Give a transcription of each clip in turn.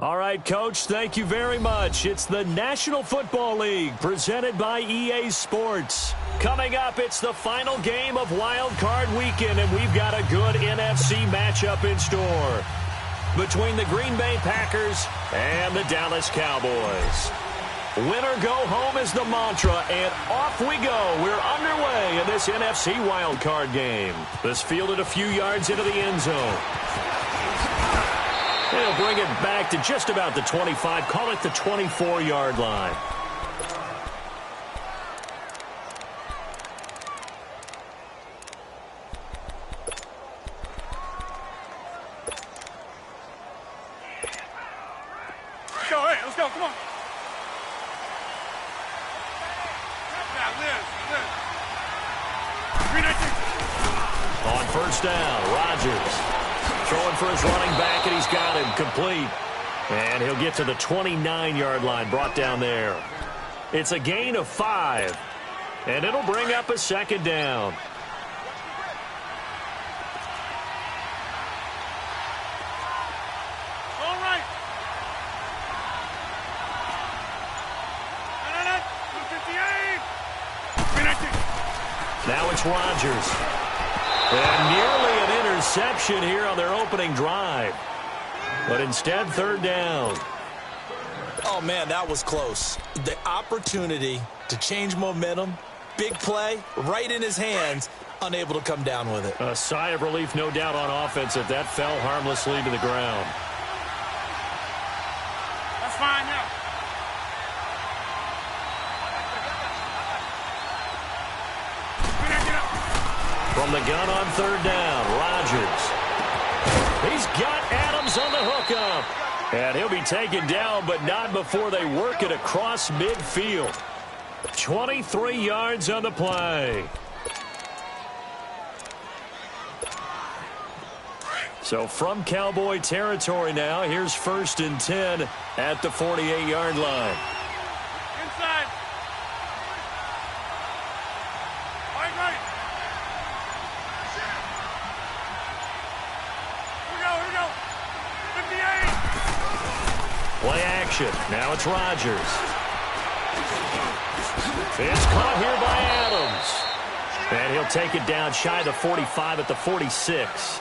All right, Coach, thank you very much. It's the National Football League presented by EA Sports. Coming up, it's the final game of Wild Card Weekend, and we've got a good NFC matchup in store between the Green Bay Packers and the Dallas Cowboys. Winner go home is the mantra, and off we go. We're underway in this NFC Wild Card game. This fielded a few yards into the end zone. They'll bring it back to just about the 25. Call it the 24-yard line. Let's go, hey, let's go, come on. On first down, Rodgers. Throwing for his running back, and he's got him complete. And he'll get to the 29-yard line, brought down there. It's a gain of 5, and it'll bring up a second down. All right. Now it's Rodgers. And nearly an interception here on their opening drive. But instead, third down. Oh, man, that was close. The opportunity to change momentum, big play, right in his hands, unable to come down with it. A sigh of relief, no doubt, on offense if that fell harmlessly to the ground. That's fine now. From the gun on third down, Rodgers. He's got Adams on the hookup. And he'll be taken down, but not before they work it across midfield. 23 yards on the play. So from Cowboy territory now, here's 1st and 10 at the 48-yard line. Inside. Right. Here we go. 58. Play action. Now it's Rodgers. It's caught here by Adams. And he'll take it down shy of the 45 at the 46.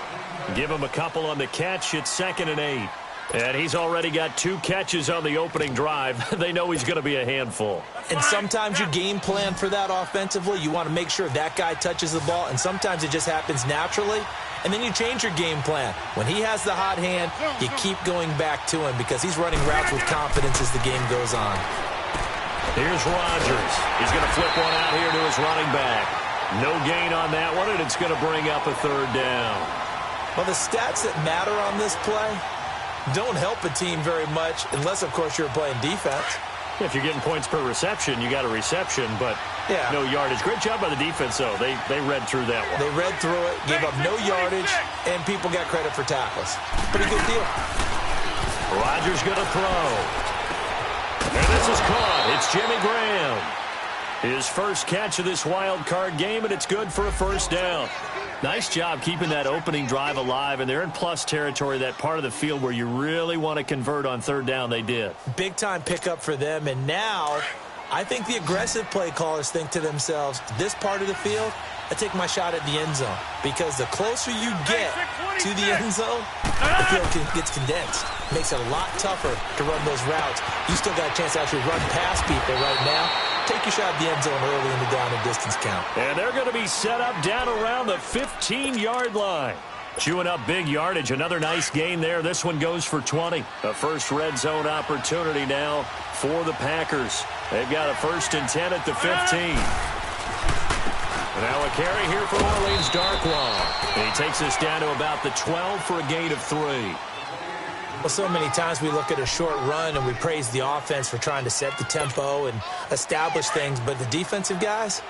Give him a couple on the catch. It's 2nd and 8. And he's already got 2 catches on the opening drive. They know he's going to be a handful. And sometimes you game plan for that offensively. You want to make sure that guy touches the ball, and sometimes it just happens naturally. And then you change your game plan. When he has the hot hand, you keep going back to him because he's running routes with confidence as the game goes on. Here's Rodgers. He's going to flip one out here to his running back. No gain on that one, and it's going to bring up a third down. Well, the stats that matter on this play don't help a team very much unless, of course, you're playing defense. If you're getting points per reception, you got a reception, but no yardage. Great job by the defense, though. They read through that one. They read through it, gave up no yardage, and people got credit for tackles. Pretty good deal. Rodgers going to throw. And this is caught. It's Jimmy Graham. His first catch of this wild card game, and it's good for a first down. Nice job keeping that opening drive alive, and they're in plus territory, that part of the field where you really want to convert on third down. They did. Big-time pickup for them, and now I think the aggressive play callers think to themselves, this part of the field, I take my shot at the end zone, because the closer you get to the end zone, the field gets condensed. Makes it a lot tougher to run those routes. You still got a chance to actually run past people right now. Take your shot at the end zone early in the down and distance count. And they're going to be set up down around the 15-yard line. Chewing up big yardage. Another nice gain there. This one goes for 20. A first red zone opportunity now for the Packers. They've got a 1st and 10 at the 15. Now a carry here for Orleans Darkwa. And he takes us down to about the 12 for a gain of 3. Well, so many times we look at a short run and we praise the offense for trying to set the tempo and establish things, but the defensive guys,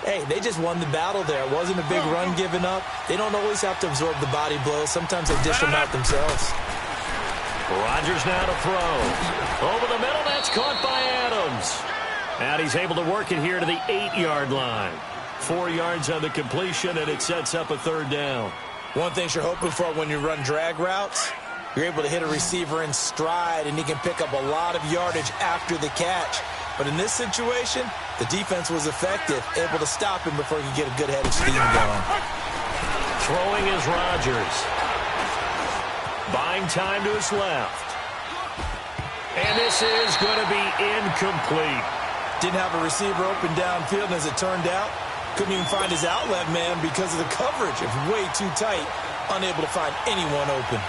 hey, they just won the battle there. It wasn't a big run given up. They don't always have to absorb the body blows. Sometimes they dish them out themselves. Rodgers now to throw. Over the middle, that's caught by Adams. And he's able to work it here to the 8-yard line. 4 yards on the completion, and it sets up a third down. One thing you're hoping for when you run drag routes, You're able to hit a receiver in stride, and he can pick up a lot of yardage after the catch. But in this situation, the defense was effective, able to stop him before he could get a good head of steam going. Throwing is Rodgers. Buying time to his left. And this is going to be incomplete. Didn't have a receiver open downfield, and as it turned out, couldn't even find his outlet man because of the coverage. It's way too tight, unable to find anyone open.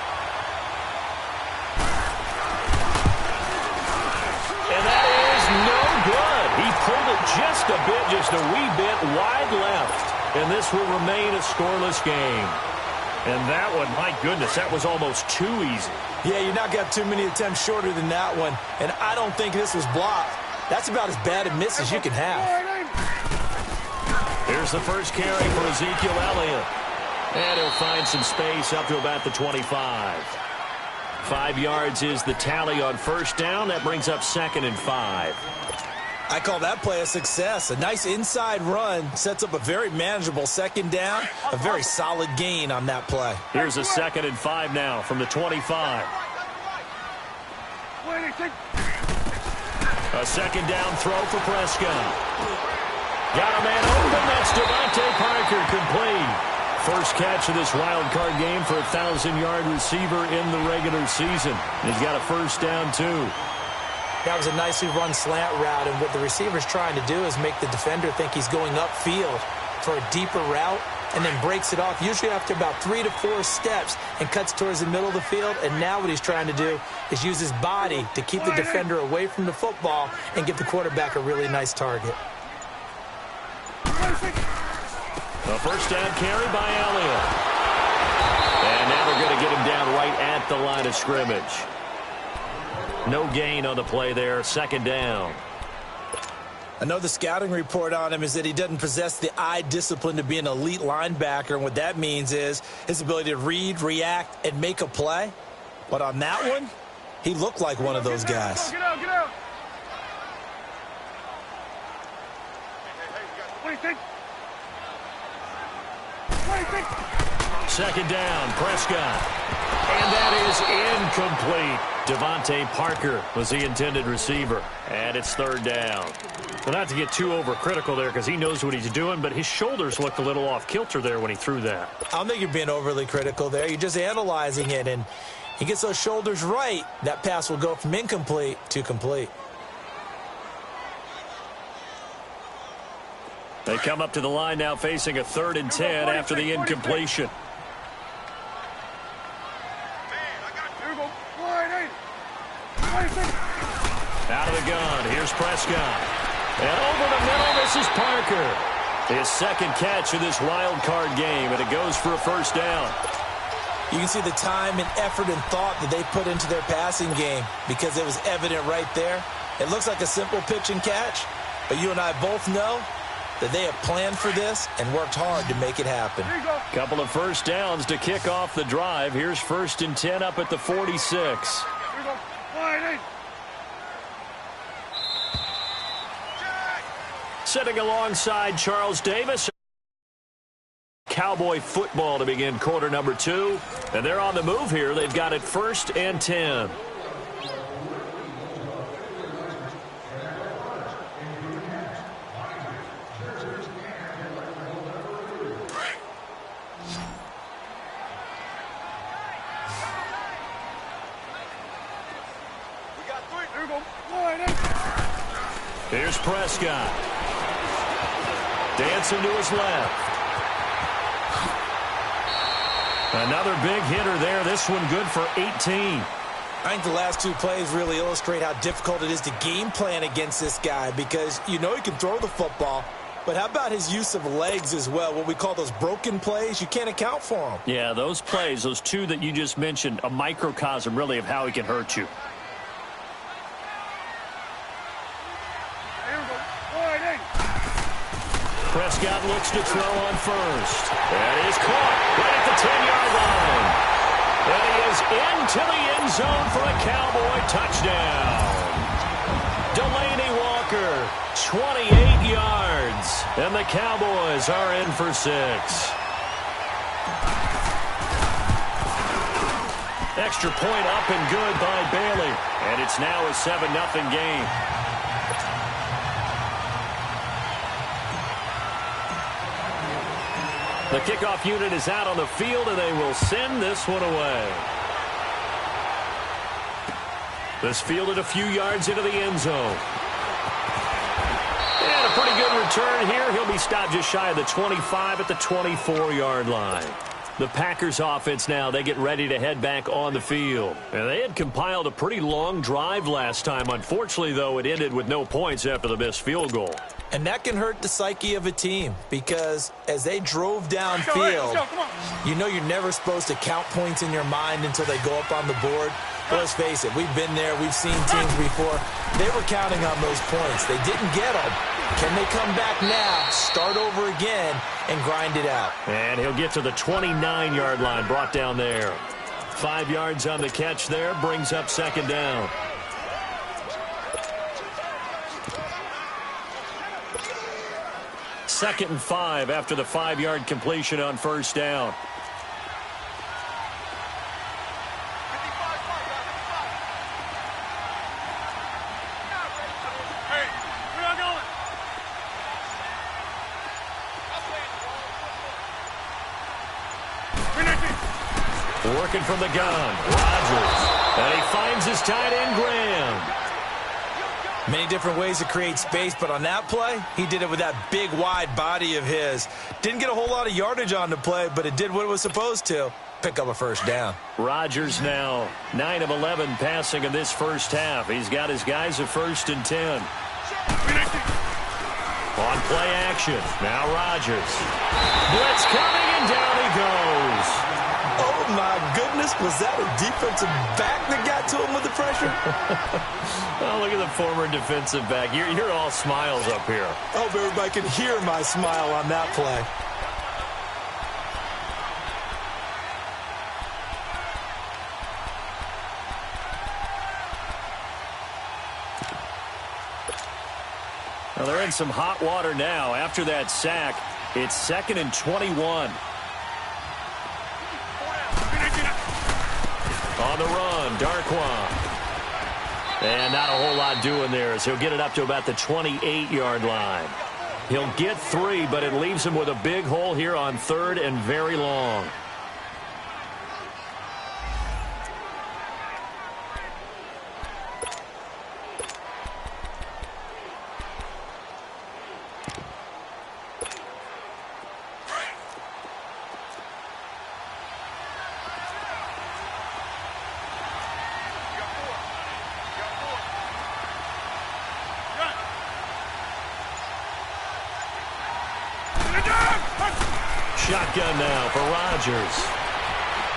And that is no good. He pulled it just a wee bit wide left. And this will remain a scoreless game. And that one, my goodness, that was almost too easy. Yeah, you're not got too many attempts shorter than that one. And I don't think this was blocked. That's about as bad a miss as you can have. Here's the first carry for Ezekiel Elliott. And he'll find some space up to about the 25. 5 yards is the tally on first down. That brings up 2nd and 5. I call that play a success. A nice inside run sets up a very manageable 2nd down. A very solid gain on that play. Here's a 2nd and 5 now from the 25. A 2nd down throw for Prescott. Got a man open. That's Devontae Parker, complete. First catch of this wild card game for a 1,000-yard receiver in the regular season. He's got a first down, too. That was a nicely run slant route, and what the receiver's trying to do is make the defender think he's going upfield for a deeper route and then breaks it off, usually after about 3 to 4 steps, and cuts towards the middle of the field. And now what he's trying to do is use his body to keep the defender away from the football and give the quarterback a really nice target. A first down carry by Elliott. And now they're going to get him down right at the line of scrimmage. No gain on the play there, 2nd down. I know the scouting report on him is that he doesn't possess the eye discipline to be an elite linebacker, and what that means is his ability to read, react, and make a play. But on that one, he looked like one of those guys. Get out, get out. What do you think? 2nd down, Prescott. And that is incomplete. Devontae Parker was the intended receiver. And it's 3rd down. Well, not to get too overcritical there because he knows what he's doing, but his shoulders looked a little off kilter there when he threw that. I don't think you're being overly critical there. You're just analyzing it, and he gets those shoulders right. That pass will go from incomplete to complete. They come up to the line now facing a 3rd and 10 after the incompletion. Out of the gun, here's Prescott. And over the middle, this is Parker. His 2nd catch of this wild card game, and it goes for a first down. You can see the time and effort and thought that they put into their passing game because it was evident right there. It looks like a simple pitch and catch, but you and I both know that they have planned for this and worked hard to make it happen. Couple of first downs to kick off the drive. Here's 1st and 10 up at the 46. Sitting alongside Charles Davis. Cowboy football to begin quarter number 2. And they're on the move here. They've got it 1st and 10. Here's Prescott. Dancing to his left. Another big hitter there. This one good for 18. I think the last 2 plays really illustrate how difficult it is to game plan against this guy because you know he can throw the football, but how about his use of legs as well? What we call those broken plays, you can't account for them. Yeah, those plays, those 2 that you just mentioned, a microcosm really of how he can hurt you. Prescott looks to throw on first. And he's caught right at the 10-yard line. And he is into the end zone for a Cowboy touchdown. Delaney Walker, 28 yards. And the Cowboys are in for 6. Extra point up and good by Bailey. And it's now a 7-0 game. The kickoff unit is out on the field, and they will send this one away. This fielded a few yards into the end zone. And a pretty good return here. He'll be stopped just shy of the 25 at the 24-yard line. The Packers offense now, they get ready to head back on the field. And they had compiled a pretty long drive last time. Unfortunately, though, it ended with no points after the missed field goal. And that can hurt the psyche of a team because as they drove downfield, you know you're never supposed to count points in your mind until they go up on the board. But let's face it, we've been there. We've seen teams before. They were counting on those points. They didn't get them. Can they come back now, start over again, and grind it out? And he'll get to the 29-yard line, brought down there. 5 yards on the catch there, brings up second down. Second and 5 after the 5-yard completion on first down. Working from the gun, Rodgers. And he finds his tight end, Graham. Many different ways to create space, but on that play, he did it with that big, wide body of his. Didn't get a whole lot of yardage on the play, but it did what it was supposed to. Pick up a first down. Rodgers now 9 of 11 passing in this first half. He's got his guys at 1st and 10. On play action, now Rodgers. Blitz coming, and down he goes. Oh, my goodness. Was that a defensive back that got to him with the pressure? Oh, look at the former defensive back. You're all smiles up here. I hope everybody can hear my smile on that play. Well, they're in some hot water now. After that sack, it's 2nd and 21. On the run, Darquan. And not a whole lot doing there as he'll get it up to about the 28-yard line. He'll get 3, but it leaves him with a big hole here on 3rd and very long. Shotgun now for Rodgers.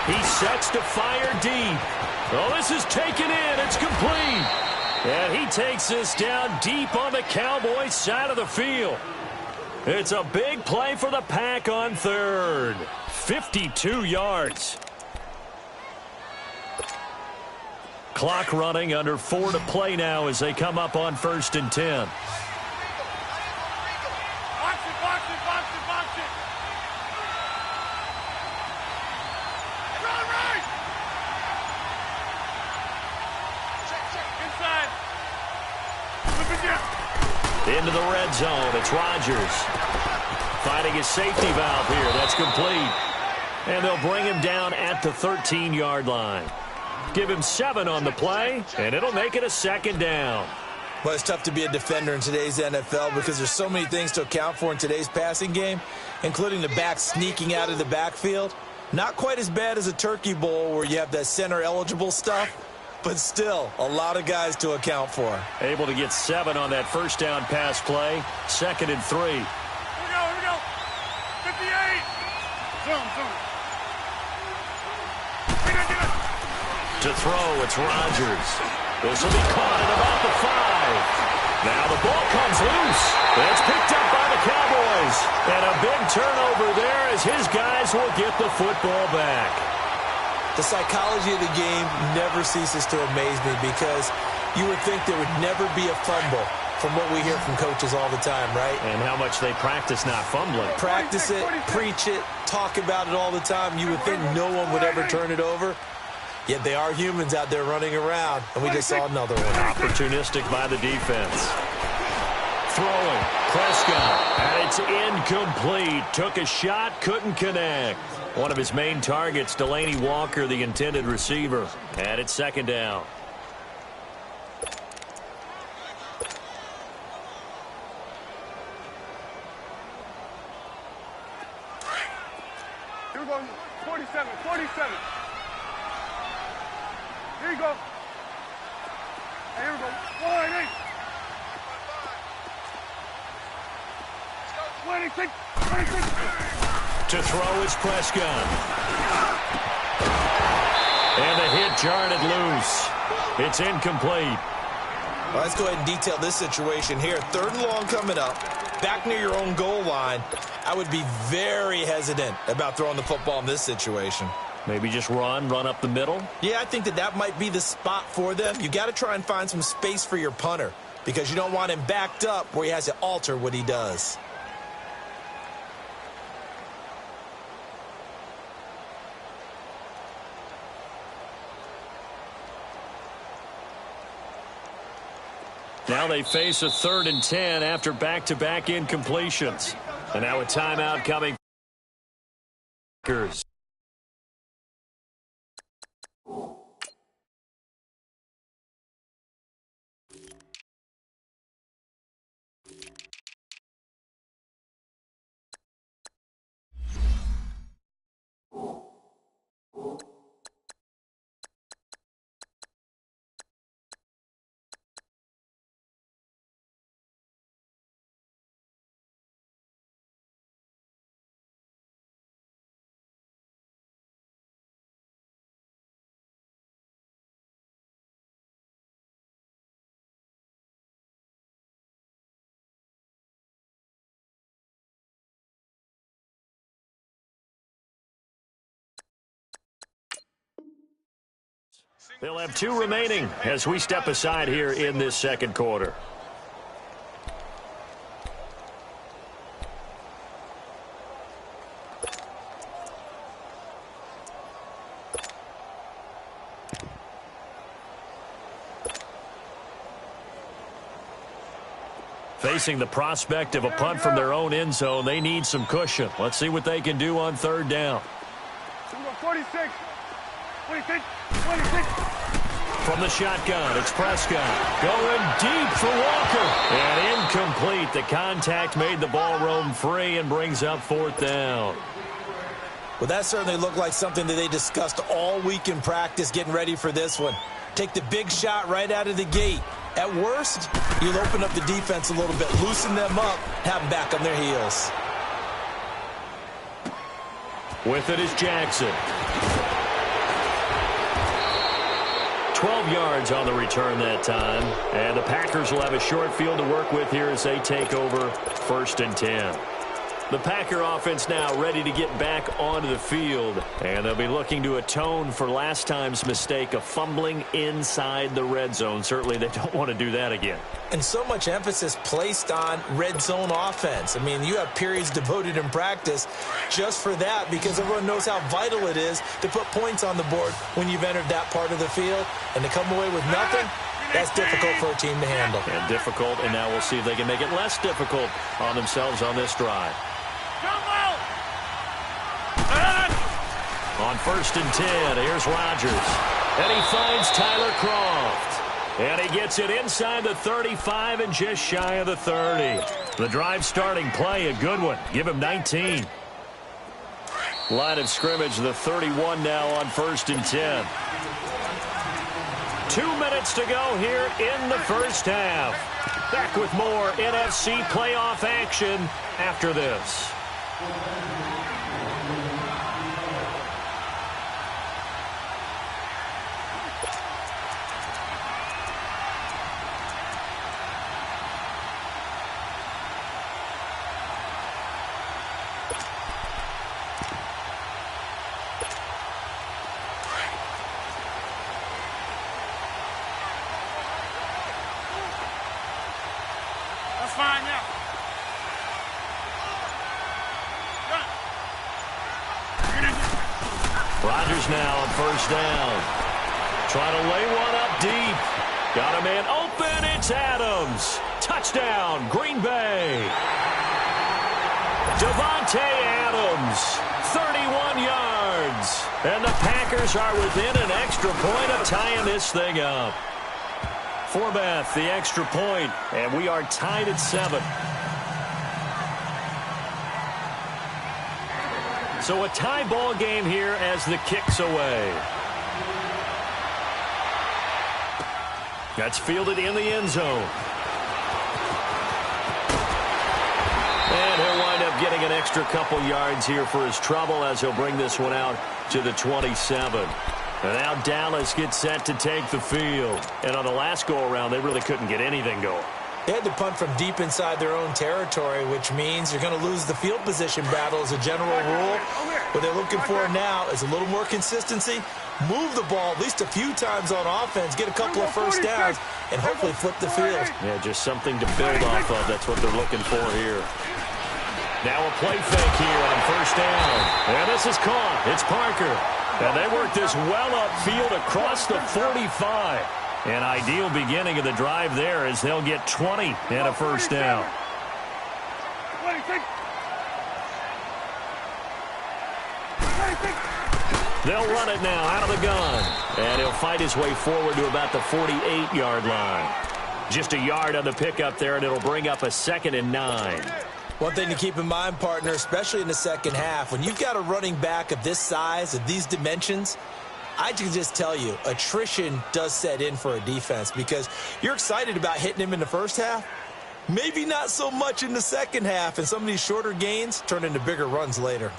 He sets to fire deep. Oh, this is taken in. It's complete. And he takes this down deep on the Cowboys' side of the field. It's a big play for the Pack on 3rd. 52 yards. Clock running, under 4 to play now as they come up on 1st and 10. Into the red zone. It's Rodgers. Finding his safety valve here. That's complete. And they'll bring him down at the 13-yard line. Give him 7 on the play, and it'll make it a 2nd down. Well, it's tough to be a defender in today's NFL because there's so many things to account for in today's passing game, including the back sneaking out of the backfield. Not quite as bad as a turkey bowl where you have that center-eligible stuff, but still a lot of guys to account for. Able to get 7 on that first down pass play. 2nd and 3. Here we go. 58. Zoom. To throw, it's Rodgers. This will be caught at about the 5. Now the ball comes loose. It's picked up by the Cowboys. And a big turnover there as his guys will get the football back. The psychology of the game never ceases to amaze me because you would think there would never be a fumble from what we hear from coaches all the time, right? And how much they practice not fumbling. Practice it, preach it, talk about it all the time. You would think no one would ever turn it over. Yet they are humans out there running around, and we just saw another one. Opportunistic by the defense. Throwing, Prescott, and it's incomplete. Took a shot, couldn't connect. One of his main targets, Delaney Walker, the intended receiver. And it's second down. Here we go, 47, 47. Here you go. Hey, here we go. 1, 8. 26, 26. To throw is Prescott. And the hit jarred it loose. It's incomplete. Well, let's go ahead and detail this situation here. 3rd and long coming up. Back near your own goal line. I would be very hesitant about throwing the football in this situation. Maybe just run up the middle? Yeah, I think that might be the spot for them. You got to try and find some space for your punter because you don't want him backed up where he has to alter what he does. Now they face a 3rd and 10 after back-to-back incompletions. And now a timeout coming. They'll have 2 remaining as we step aside here in this second quarter. Facing the prospect of a punt from their own end zone, they need some cushion. Let's see what they can do on 3rd down. 46, 26, 26. From the shotgun, it's Prescott. Going deep for Walker. And incomplete. The contact made the ball roam free and brings up 4th down. Well, that certainly looked like something that they discussed all week in practice getting ready for this one. Take the big shot right out of the gate. At worst, you'll open up the defense a little bit, loosen them up, have them back on their heels. With it is Jackson. 12 yards on the return that time. And the Packers will have a short field to work with here as they take over 1st and 10. The Packer offense now ready to get back onto the field. And they'll be looking to atone for last time's mistake of fumbling inside the red zone. Certainly they don't want to do that again. And so much emphasis placed on red zone offense. I mean, you have periods devoted in practice just for that because everyone knows how vital it is to put points on the board when you've entered that part of the field. And to come away with nothing, that's difficult for a team to handle. And difficult, and now we'll see if they can make it less difficult on themselves on this drive. On 1st and 10, here's Rodgers. And he finds Tyler Kroft. And he gets it inside the 35 and just shy of the 30. The drive starting play, a good one. Give him 19. Line of scrimmage, the 31 now on 1st and 10. 2 minutes to go here in the first half. Back with more NFC playoff action after this. Fine now. Rodgers now on 1st down. Trying to lay one up deep. Got a man open. It's Adams. Touchdown, Green Bay. Devontae Adams, 31 yards. And the Packers are within an extra point of tying this thing up. Forbath, the extra point, and we are tied at 7. So a tie ball game here as the kick's away. That's fielded in the end zone. And he'll wind up getting an extra couple yards here for his trouble as he'll bring this one out to the 27. And now Dallas gets set to take the field. And on the last go-around, they really couldn't get anything going. They had to punt from deep inside their own territory, which means you're going to lose the field position battle as a general rule. What they're looking for now is a little more consistency, move the ball at least a few times on offense, get a couple of first downs, and hopefully flip the field. Yeah, just something to build off of. That's what they're looking for here. Now a play fake here on first down. And this is caught. It's Parker. And they work this well upfield across the 45. An ideal beginning of the drive there as they'll get 20 and a first down. They'll run it now out of the gun. And he'll fight his way forward to about the 48-yard line. Just a yard on the pickup there, and it'll bring up a 2nd and 9. One thing to keep in mind, partner, especially in the second half, when you've got a running back of this size, of these dimensions, I can just tell you, attrition does set in for a defense because you're excited about hitting him in the first half. Maybe not so much in the second half, and some of these shorter gains turn into bigger runs later.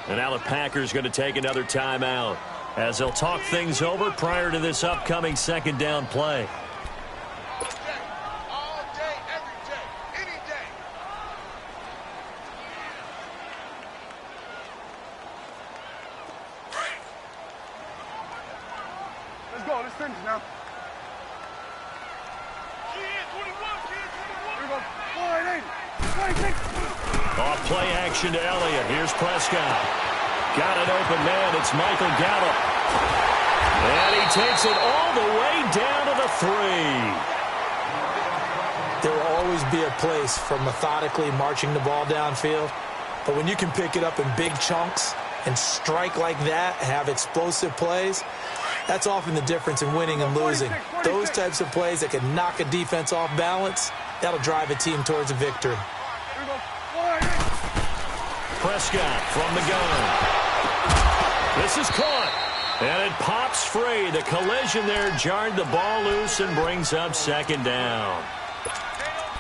And now the Packers going to take another timeout as they'll talk things over prior to this upcoming second down play. All day, every day, any day. Let's go. Let's finish now. Here we go. 480. Off play action to Elliott. Here's Prescott. Got an open man. It's Michael Gallup. And he takes it all the way down to the 3. There will always be a place for methodically marching the ball downfield. But when you can pick it up in big chunks and strike like that, have explosive plays, that's often the difference in winning and losing. Those types of plays that can knock a defense off balance, that'll drive a team towards a victory. Prescott from the gun. This is caught. And it pops free. The collision there jarred the ball loose and brings up second down.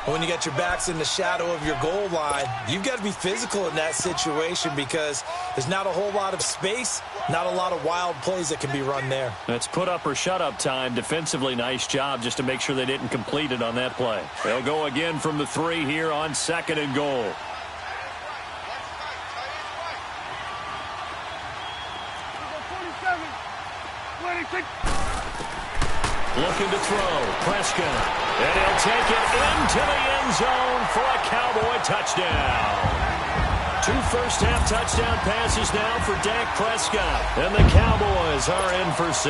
When you got your backs in the shadow of your goal line, you've got to be physical in that situation because there's not a whole lot of space, not a lot of wild plays that can be run there. That's put up or shut up time. Defensively, nice job just to make sure they didn't complete it on that play. They'll go again from the 3 here on 2nd and goal. Looking to throw. Prescott. And he'll take it into the end zone for a Cowboy touchdown. 2 first-half touchdown passes now for Dak Prescott. And the Cowboys are in for 6.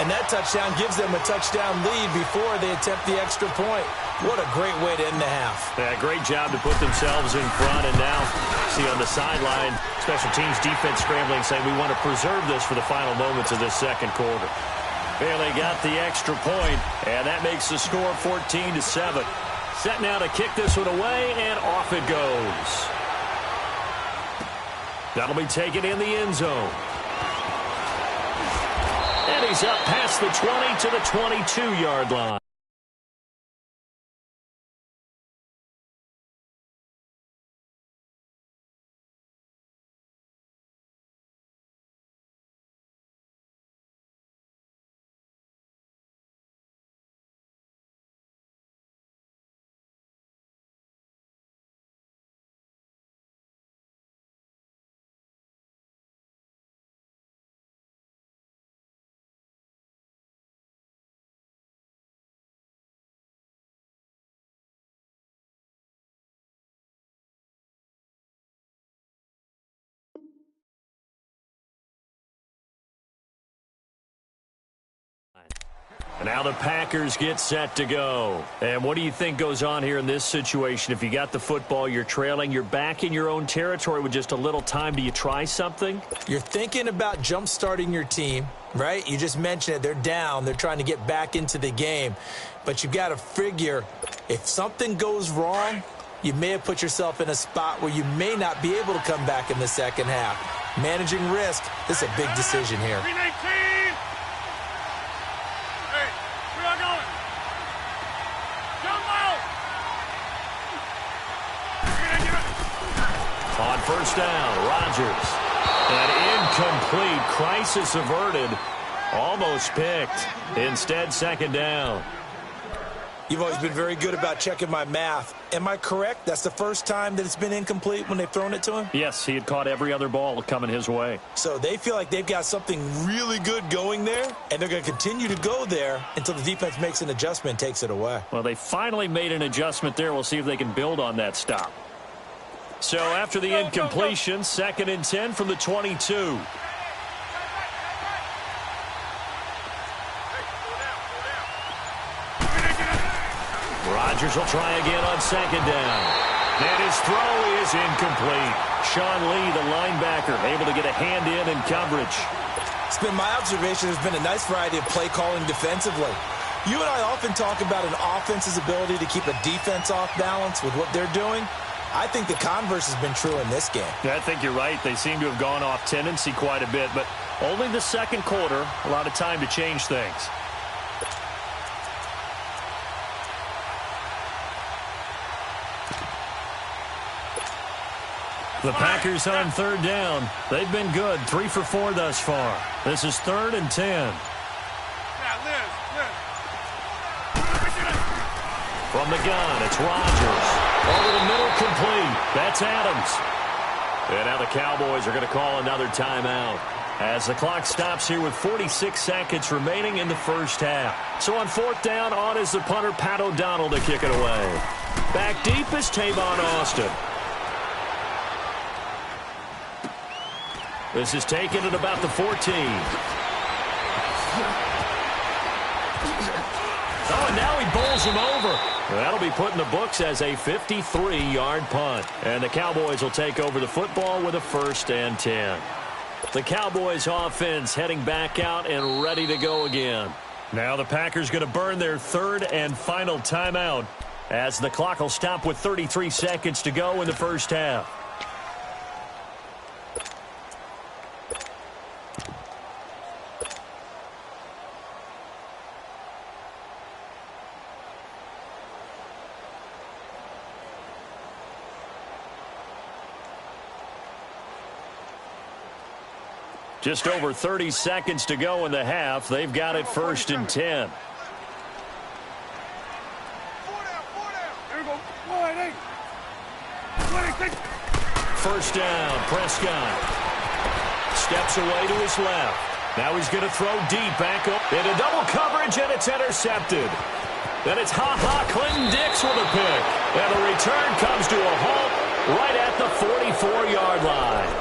And that touchdown gives them a touchdown lead before they attempt the extra point. What a great way to end the half. Yeah, great job to put themselves in front. And now, see on the sideline, special teams defense scrambling, saying we want to preserve this for the final moments of this second quarter. Barely got the extra point, and that makes the score 14-7. Set now to kick this one away, and off it goes. That'll be taken in the end zone. And he's up past the 20 to the 22-yard line. And now the Packers get set to go. And what do you think goes on here in this situation? If you got the football, you're trailing, you're back in your own territory with just a little time. Do you try something? You're thinking about jump-starting your team, right? You just mentioned it. They're down. They're trying to get back into the game. But you've got to figure if something goes wrong, you may have put yourself in a spot where you may not be able to come back in the second half. Managing risk, this is a big decision here. On first down, Rodgers. An incomplete, crisis averted, almost picked. Instead, second down. You've always been very good about checking my math. Am I correct? That's the first time that it's been incomplete when they've thrown it to him? Yes, he had caught every other ball coming his way. So they feel like they've got something really good going there, and they're going to continue to go there until the defense makes an adjustment and takes it away. Well, they finally made an adjustment there. We'll see if they can build on that stop. So after the incompletion, 2nd and 10 from the 22. Rodgers will try again on 2nd down. And his throw is incomplete. Sean Lee, the linebacker, able to get a hand in coverage. It's been my observation there's been a nice variety of play calling defensively. You and I often talk about an offense's ability to keep a defense off balance with what they're doing. I think the converse has been true in this game. Yeah, I think you're right. They seem to have gone off tendency quite a bit, but only the second quarter, a lot of time to change things. The Packers on 3rd down. They've been good, 3 for 4 thus far. This is 3rd and 10. From the gun, it's Rodgers. Over the middle, complete. That's Adams. And now the Cowboys are going to call another timeout as the clock stops here with 46 seconds remaining in the first half. So on 4th down, on is the punter, Pat O'Donnell, to kick it away. Back deep is Tavon Austin. This is taken at about the 14. Oh, and now he bowls him over. That'll be put in the books as a 53-yard punt. And the Cowboys will take over the football with a 1st and 10. The Cowboys offense heading back out and ready to go again. Now the Packers going to burn their 3rd and final timeout as the clock will stop with 33 seconds to go in the first half. Just over 30 seconds to go in the half. They've got it 1st and 10. There we go. 1st down, Prescott. Steps away to his left. Now he's going to throw deep back up into double coverage, and it's intercepted. Then it's Clinton Dix with a pick. And the return comes to a halt right at the 44-yard line.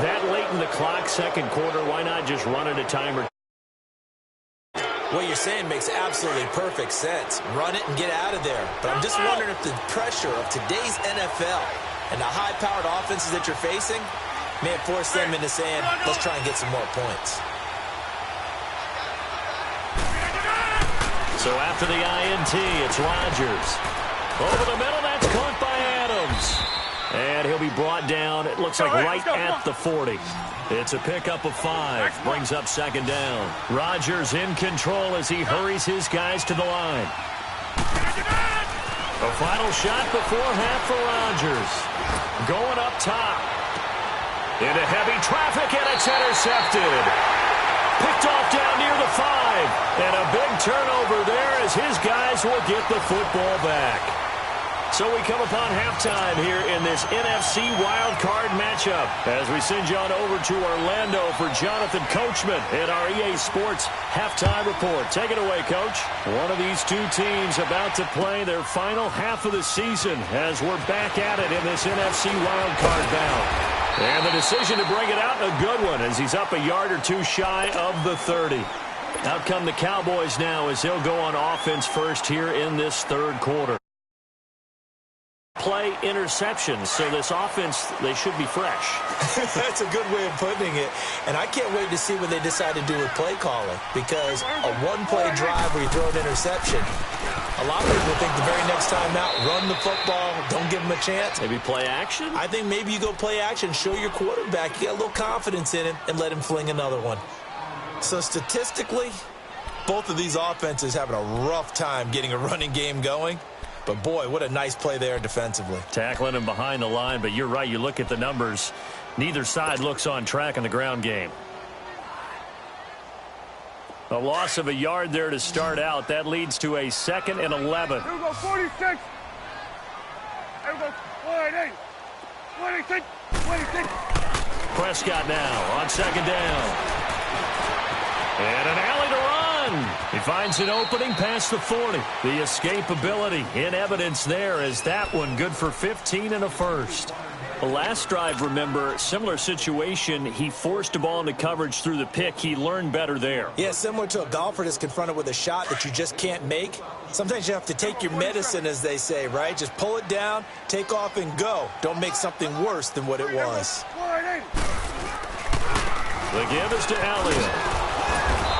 That late in the clock, second quarter, why not just run at a timer? What you're saying makes absolutely perfect sense. Run it and get out of there. But I'm just wondering if the pressure of today's NFL and the high-powered offenses that you're facing may have forced them into saying, let's try and get some more points. So after the INT, it's Rodgers. Over the middle, that's caught by Adams. And he'll be brought down, it looks like right at the 40. It's a pickup of 5. Brings up 2nd down. Rodgers in control as he hurries his guys to the line. A final shot before half for Rodgers. Going up top. Into heavy traffic, and it's intercepted. Picked off down near the 5. And a big turnover there as his guys will get the football back. So we come upon halftime here in this NFC wildcard matchup as we send you on over to Orlando for Jonathan Coachman in our EA Sports halftime report. Take it away, Coach. One of these two teams about to play their final half of the season as we're back at it in this NFC wildcard bout. And the decision to bring it out, a good one, as he's up a yard or two shy of the 30. Out come the Cowboys now as they'll go on offense first here in this third quarter. Play interceptions, so this offense, they should be fresh. That's a good way of putting it. And I can't wait to see what they decide to do with play calling, because a one-play drive where you throw an interception, a lot of people think the very next time out, run the football, don't give them a chance. Maybe play action? I think maybe you go play action, show your quarterback, you get a little confidence in him, and let him fling another one. So statistically, both of these offenses having a rough time getting a running game going. But, boy, what a nice play there defensively. Tackling him behind the line, but you're right. You look at the numbers. Neither side looks on track in the ground game. A loss of a yard there to start out. That leads to a 2nd and 11. Here we go, 46. Here we go, 48. 26. 26. Prescott now on 2nd down. And an alley to run. He finds an opening past the 40. The escapability in evidence there as that one good for 15 and a first. The last drive, remember, similar situation. He forced a ball into coverage through the pick. He learned better there. Yeah, similar to a golfer that's confronted with a shot that you just can't make. Sometimes you have to take your medicine, as they say, right? Just pull it down, take off, and go. Don't make something worse than what it was. The give is to Elliott.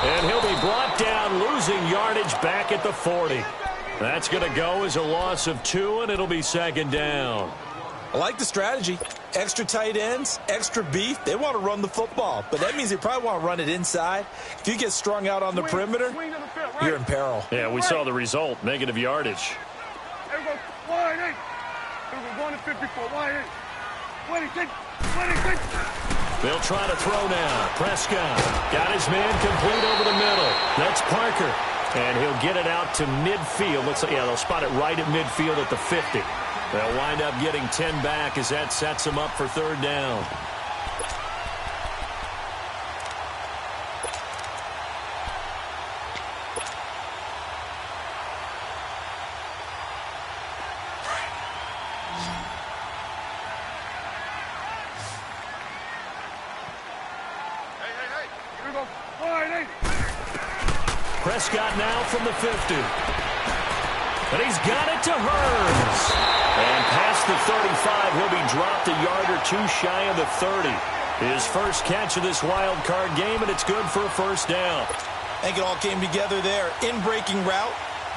And he'll be brought down, losing yardage back at the 40. That's going to go as a loss of 2, and it'll be 2nd down. I like the strategy. Extra tight ends, extra beef. They want to run the football, but that means they probably want to run it inside. If you get strung out on the perimeter, you're in peril. Yeah, we saw the result, negative yardage. There we go, 48. There we go, going to 54, 48. 26, 26. They'll try to throw now. Prescott got his man complete over the middle. That's Parker. And he'll get it out to midfield. They'll spot it right at midfield at the 50. They'll wind up getting 10 back as that sets them up for 3rd down. Prescott now from the 50. And he's got it to Hurns. And past the 35, he'll be dropped a yard or 2 shy of the 30. His first catch of this wild card game, and it's good for a 1st down. I think it all came together there. In-breaking route,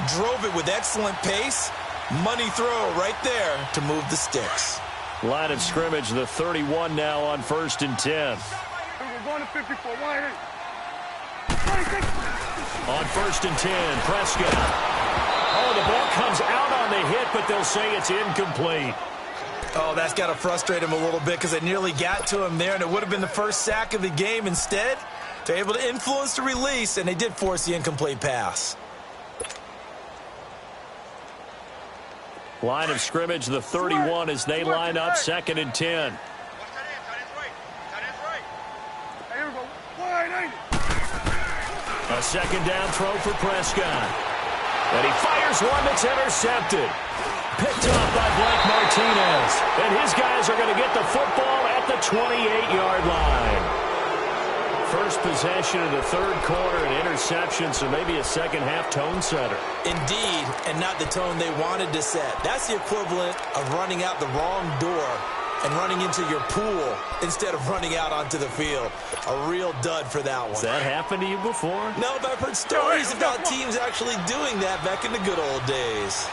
drove it with excellent pace. Money throw right there to move the sticks. Line of scrimmage, the 31 now on 1st and 10. We're going to 54, 1 On 1st and 10, Prescott. Oh, the ball comes out on the hit, but they'll say it's incomplete. Oh, that's got to frustrate him a little bit because it nearly got to him there, and it would have been the first sack of the game. Instead, they're able to influence the release, and they did force the incomplete pass. Line of scrimmage, the 31 as they line up 2nd and 10. A 2nd down throw for Prescott. And he fires one that's intercepted. Picked off by Blake Martinez. And his guys are going to get the football at the 28-yard line. First possession of the 3rd quarter, an interception, so maybe a second-half tone setter. Indeed, and not the tone they wanted to set. That's the equivalent of running out the wrong door and running into your pool instead of running out onto the field. A real dud for that one. Has that happened to you before? No, but I've heard stories about teams actually doing that back in the good old days.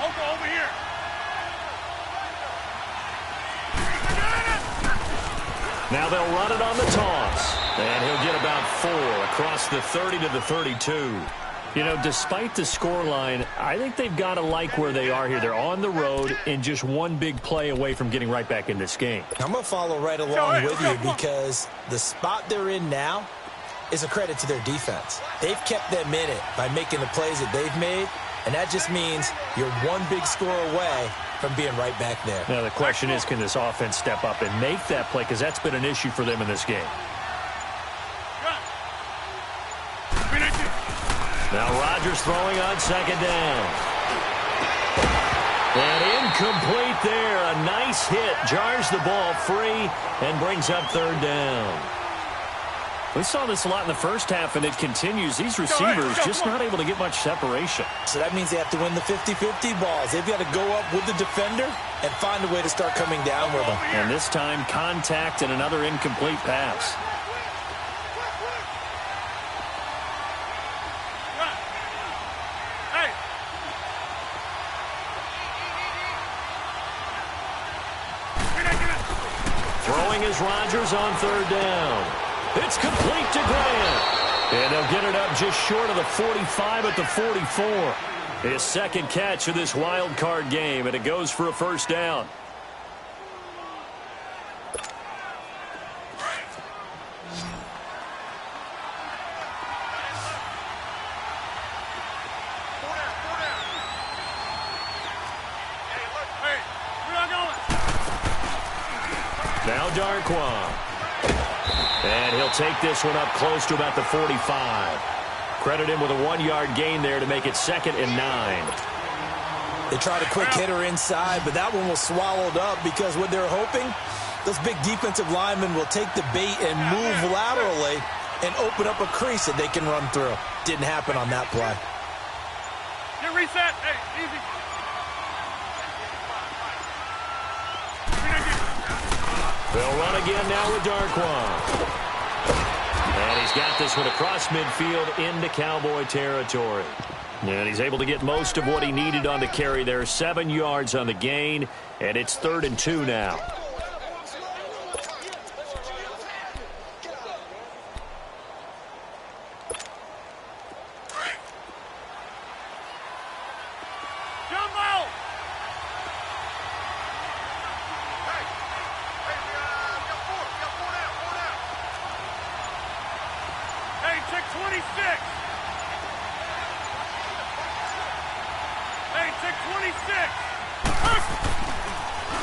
Over here. Now they'll run it on the toss. And he'll get about 4 across the 30 to the 32. You know, despite the scoreline, I think they've got to like where they are here. They're on the road and just one big play away from getting right back in this game. I'm going to follow right along with you because the spot they're in now is a credit to their defense. They've kept them in it by making the plays that they've made, and that just means you're one big score away from being right back there. Now the question is, can this offense step up and make that play? Because that's been an issue for them in this game. Now Rodgers throwing on 2nd down. And incomplete there. A nice This hit jars the ball free and brings up third down. We saw this a lot in the first half, and it continues. These receivers just not able to get much separation. So that means they have to win the 50-50 balls. They've got to go up with the defender and find a way to start coming down with them. And this time, contact and another incomplete pass. Throwing is Rodgers on third down. It's complete to Grant. And they'll get it up just short of the 45 at the 44. His second catch of this wild card game, and it goes for a first down. Now Darquan. And he'll take this one up close to about the 45. Credit him with a 1-yard gain there to make it 2nd and 9. They tried a quick hitter inside, but that one was swallowed up because what they're hoping, those big defensive linemen will take the bait and move laterally and open up a crease that they can run through. Didn't happen on that play. Get reset. Hey, easy. They'll run again now with Darquan. And he's got this one across midfield into Cowboy territory. And he's able to get most of what he needed on the carry there. 7 yards on the gain, and it's 3rd and 2 now.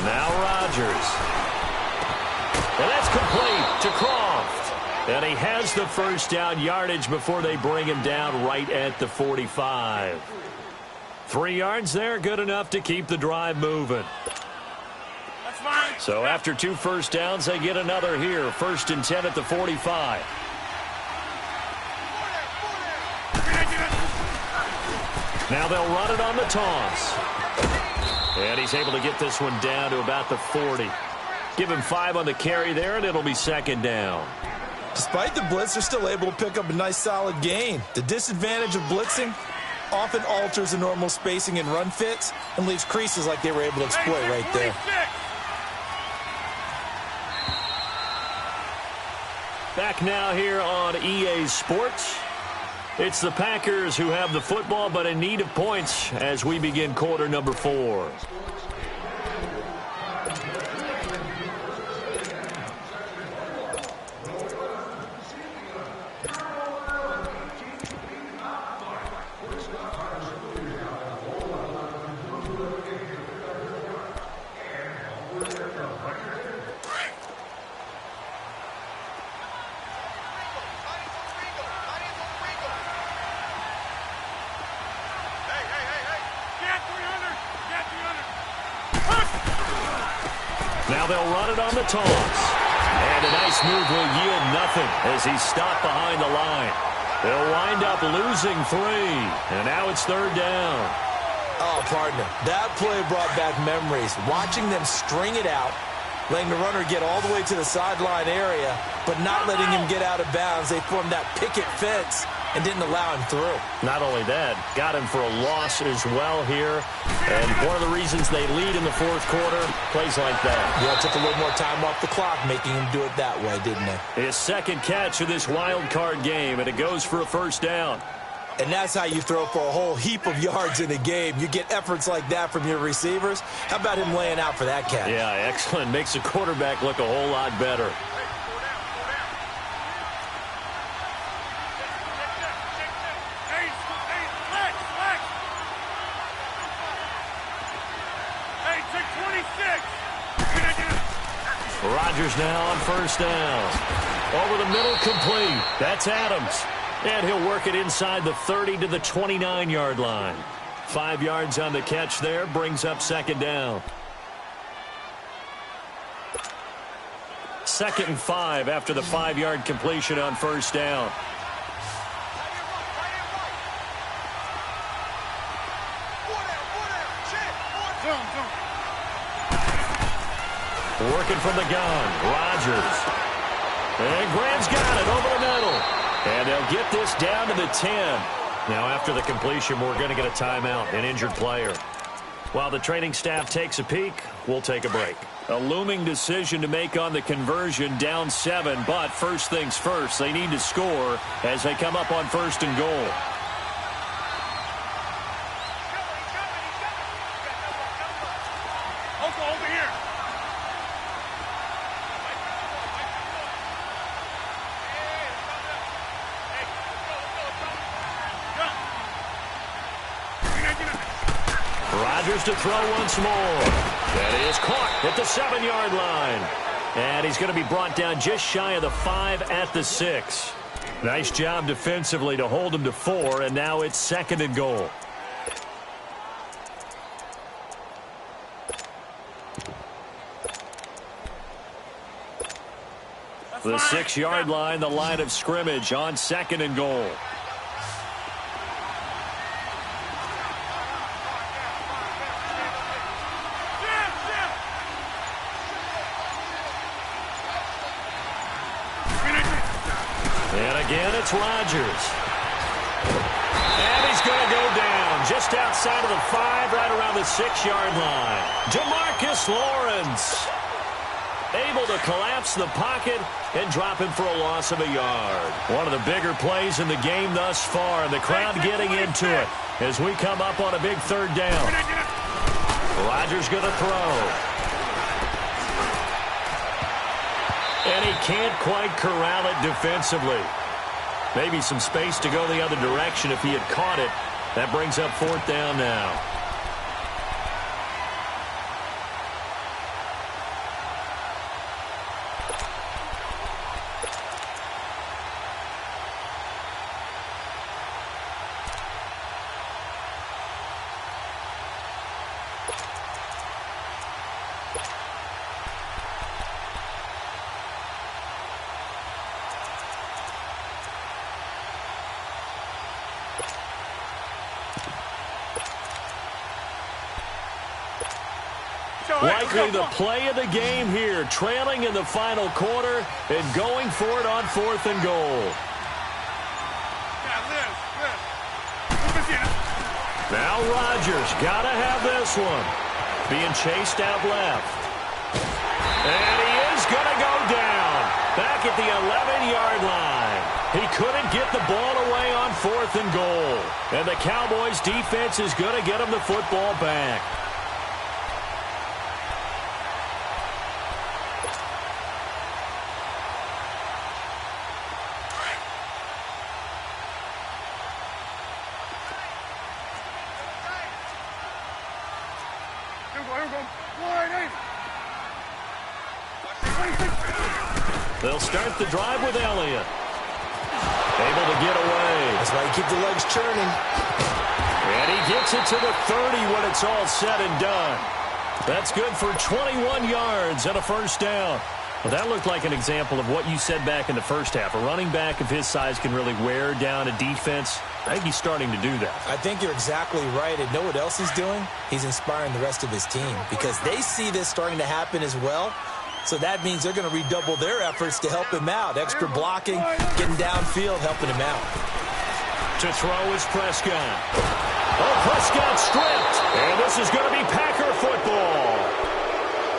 Now Rodgers. And that's complete to Croft. And he has the first down yardage before they bring him down right at the 45. 3 yards there, good enough to keep the drive moving. That's fine. So after 2 first downs, they get another here. 1st and 10 at the 45. Now they'll run it on the toss. And he's able to get this one down to about the 40. Give him 5 on the carry there, and it'll be 2nd down. Despite the blitz, they're still able to pick up a nice solid gain. The disadvantage of blitzing often alters the normal spacing and run fits and leaves creases like they were able to exploit right there. Back now here on EA Sports. It's the Packers who have the football, but in need of points as we begin quarter number 4. Now they'll run it on the toss. And a nice move will yield nothing as he's stopped behind the line. They'll wind up losing 3. And now it's 3rd down. Oh, partner, that play brought back memories. Watching them string it out, letting the runner get all the way to the sideline area, but not letting him get out of bounds. They formed that picket fence and didn't allow him through. Not only that, got him for a loss as well here. And one of the reasons they lead in the 4th quarter, plays like that. Yeah, it took a little more time off the clock, making him do it that way, didn't it? His 2nd catch of this wild card game, and it goes for a first down. And that's how you throw for a whole heap of yards in a game. You get efforts like that from your receivers. How about him laying out for that catch? Yeah, excellent. Makes the quarterback look a whole lot better. Rodgers now on first down. Over the middle, complete. That's Adams. And he'll work it inside the 30 to the 29-yard line. 5 yards on the catch there, brings up 2nd down. 2nd and 5 after the 5-yard completion on first down. Working from the gun, Rodgers. And Graham's got it over the middle. And they'll get this down to the 10. Now after the completion, we're going to get a timeout, an injured player. While the training staff takes a peek, we'll take a break. A looming decision to make on the conversion, down 7. But first things first, they need to score as they come up on 1st and goal. Over here. Rodgers to throw once more. That is caught at the 7-yard line. And he's going to be brought down just shy of the 5 at the 6. Nice job defensively to hold him to 4, and now it's 2nd and goal. The 6-yard line, the line of scrimmage on 2nd and goal. And again, it's Rodgers. And he's going to go down just outside of the 5, right around the 6-yard line. Demarcus Lawrence able to collapse the pocket and drop him for a loss of a yard. One of the bigger plays in the game thus far, and the crowd getting into it as we come up on a big 3rd down. Rodgers going to throw. And he can't quite corral it defensively. Maybe some space to go the other direction if he had caught it. That brings up 4th down now. Likely the play of the game here, trailing in the final quarter and going for it on 4th and goal. Now Rodgers got to have this one. Being chased out left. And he is going to go down back at the 11-yard line. He couldn't get the ball away on 4th and goal. And the Cowboys defense is going to get him the football back. They'll start the drive with Elliott. Able to get away. That's why you keep the legs churning. And he gets it to the 30 when it's all said and done. That's good for 21 yards and a 1st down. Well, that looked like an example of what you said back in the first half. A running back of his size can really wear down a defense. I think he's starting to do that. I think you're exactly right. And know what else he's doing? He's inspiring the rest of his team because they see this starting to happen as well. So that means they're going to redouble their efforts to help him out. Extra blocking, getting downfield, helping him out. To throw is Prescott. Oh, Prescott stripped. And this is going to be Packer football.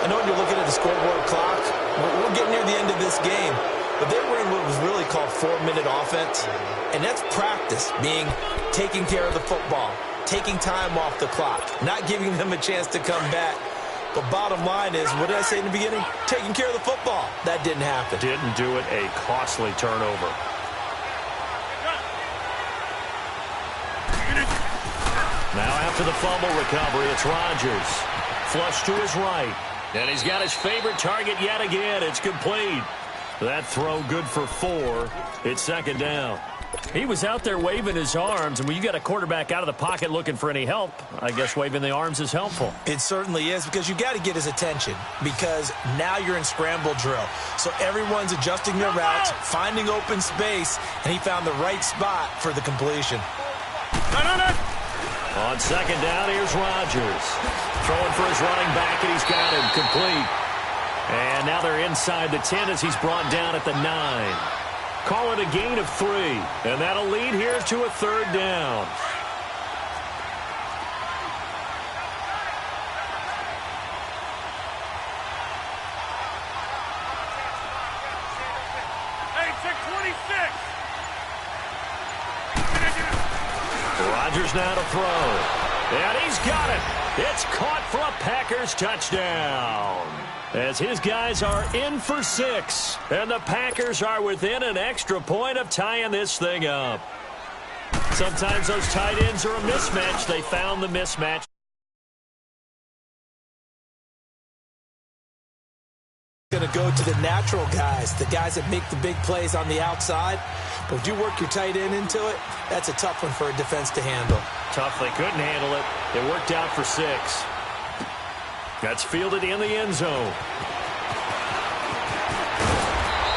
I know when you're looking at the scoreboard clock, we're getting near the end of this game. But they were in what was really called 4-minute offense. And that's practice, being taking care of the football, taking time off the clock, not giving them a chance to come back. But bottom line is, what did I say in the beginning? Taking care of the football. That didn't happen. Didn't do it. A costly turnover. Now after the fumble recovery, it's Rodgers. Flush to his right. And he's got his favorite target yet again. It's complete. That throw good for 4. It's 2nd down. He was out there waving his arms, and when you got a quarterback out of the pocket looking for any help, I guess waving the arms is helpful. It certainly is, because you got to get his attention, because now you're in scramble drill. So everyone's adjusting their routes, finding open space, and he found the right spot for the completion. On second down, here's Rodgers. Throwing for his running back, and he's got him complete. And now they're inside the 10 as he's brought down at the 9. Call it a gain of 3, and that'll lead here to a third down. Hey, 626. Rodgers now to throw. And he's got it. It's caught for a Packers touchdown. As his guys are in for 6. And the Packers are within an extra point of tying this thing up. Sometimes those tight ends are a mismatch. They found the mismatch. Going to go to the natural guys, the guys that make the big plays on the outside. But if you work your tight end into it, that's a tough one for a defense to handle. Tough. They couldn't handle it. It worked out for 6. That's fielded in the end zone.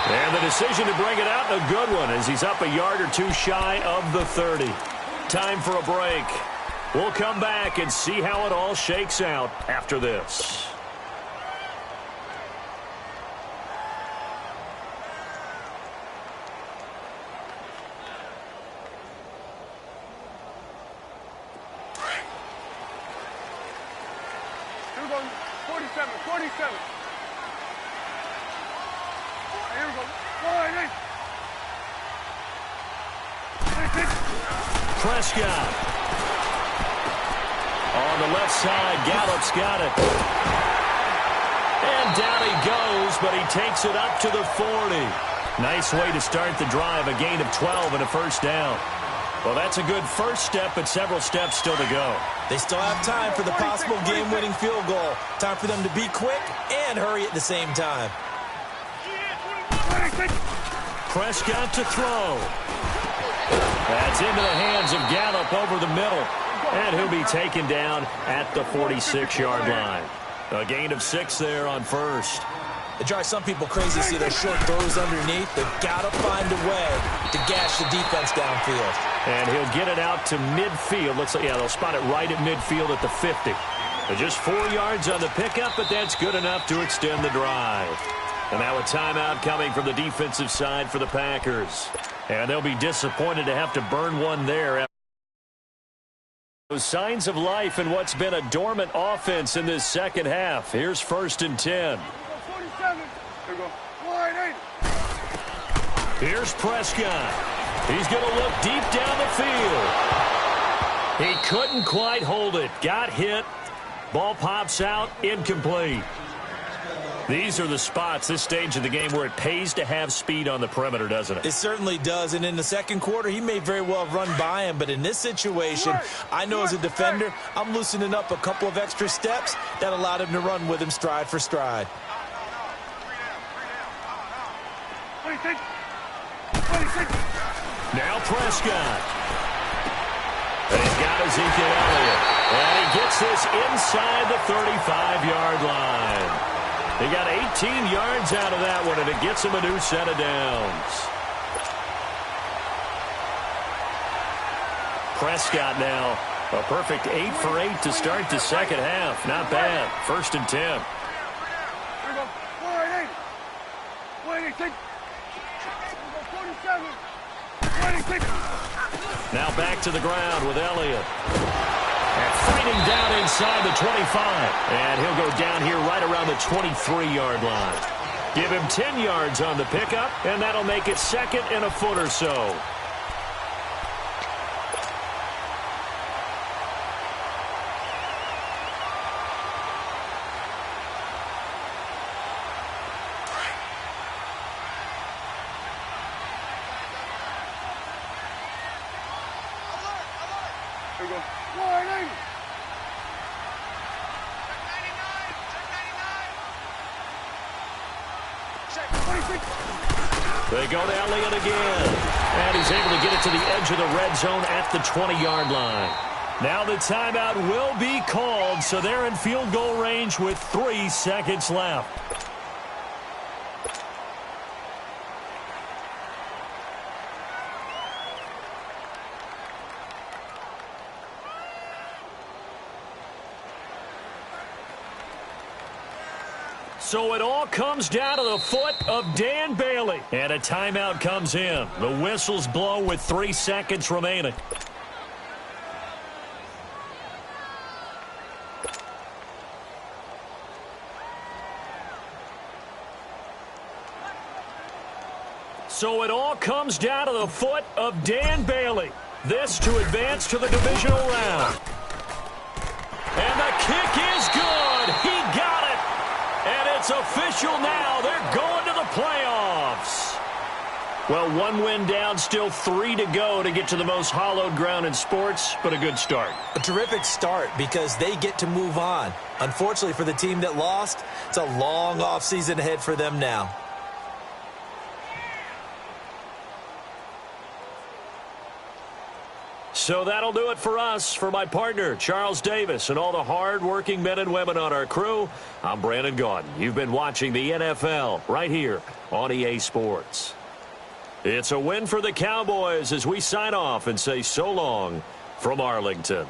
And the decision to bring it out, a good one, as he's up a yard or 2 shy of the 30. Time for a break. We'll come back and see how it all shakes out after this. Here we go. 47. 47. Here we go. 48. Prescott. On the left side, Gallup's got it. And down he goes, but he takes it up to the 40. Nice way to start the drive, a gain of 12 and a first down. Well, that's a good first step, but several steps still to go. They still have time for the possible game-winning field goal. Time for them to be quick and hurry at the same time. Prescott to throw. That's into the hands of Gallup over the middle. And he'll be taken down at the 46-yard line. A gain of 6 there on first. It drives some people crazy to see those short throws underneath. They've got to find a way to gash the defense downfield. And he'll get it out to midfield. Looks like, yeah, they'll spot it right at midfield at the 50. Just 4 yards on the pickup, but that's good enough to extend the drive. And now a timeout coming from the defensive side for the Packers. And they'll be disappointed to have to burn one there. Those signs of life in what's been a dormant offense in this second half. Here's 1st and 10. 47. Here we go. 48. Here's Prescott. He's going to look deep down the field. He couldn't quite hold it. Got hit. Ball pops out. Incomplete. These are the spots, this stage of the game, where it pays to have speed on the perimeter, doesn't it? It certainly does. And in the second quarter, he may very well run by him. But in this situation, I know as a defender, I'm loosening up a couple of extra steps that allowed him to run with him stride for stride. 26. 26. Now Prescott. And he's got Ezekiel Elliott. And he gets this inside the 35-yard line. He got 18 yards out of that one, and it gets him a new set of downs. Prescott now, a perfect 8 for 8 to start the second half. Not bad. 1st and 10. Here we go. 48. 46. 47. 26. Now back to the ground with Elliott. And fighting down inside the 25. And he'll go down here right around the 23-yard line. Give him 10 yards on the pickup, and that'll make it 2nd and a foot or so. Here we go. 180. Check 99. Check 26. They go to Elliott again. And he's able to get it to the edge of the red zone at the 20-yard line. Now the timeout will be called, so they're in field goal range with 3 seconds left. So it all comes down to the foot of Dan Bailey. And a timeout comes in. The whistles blow with 3 seconds remaining. So it all comes down to the foot of Dan Bailey. This to advance to the divisional round. And the kick is good. He got it. And it's official now. They're going to the playoffs. Well, 1 win down, still 3 to go to get to the most hallowed ground in sports, but a good start. A terrific start because they get to move on. Unfortunately for the team that lost, it's a long offseason ahead for them now. So that'll do it for us. For my partner, Charles Davis, and all the hard-working men and women on our crew, I'm Brandon Gaudin. You've been watching the NFL right here on EA Sports. It's a win for the Cowboys as we sign off and say so long from Arlington.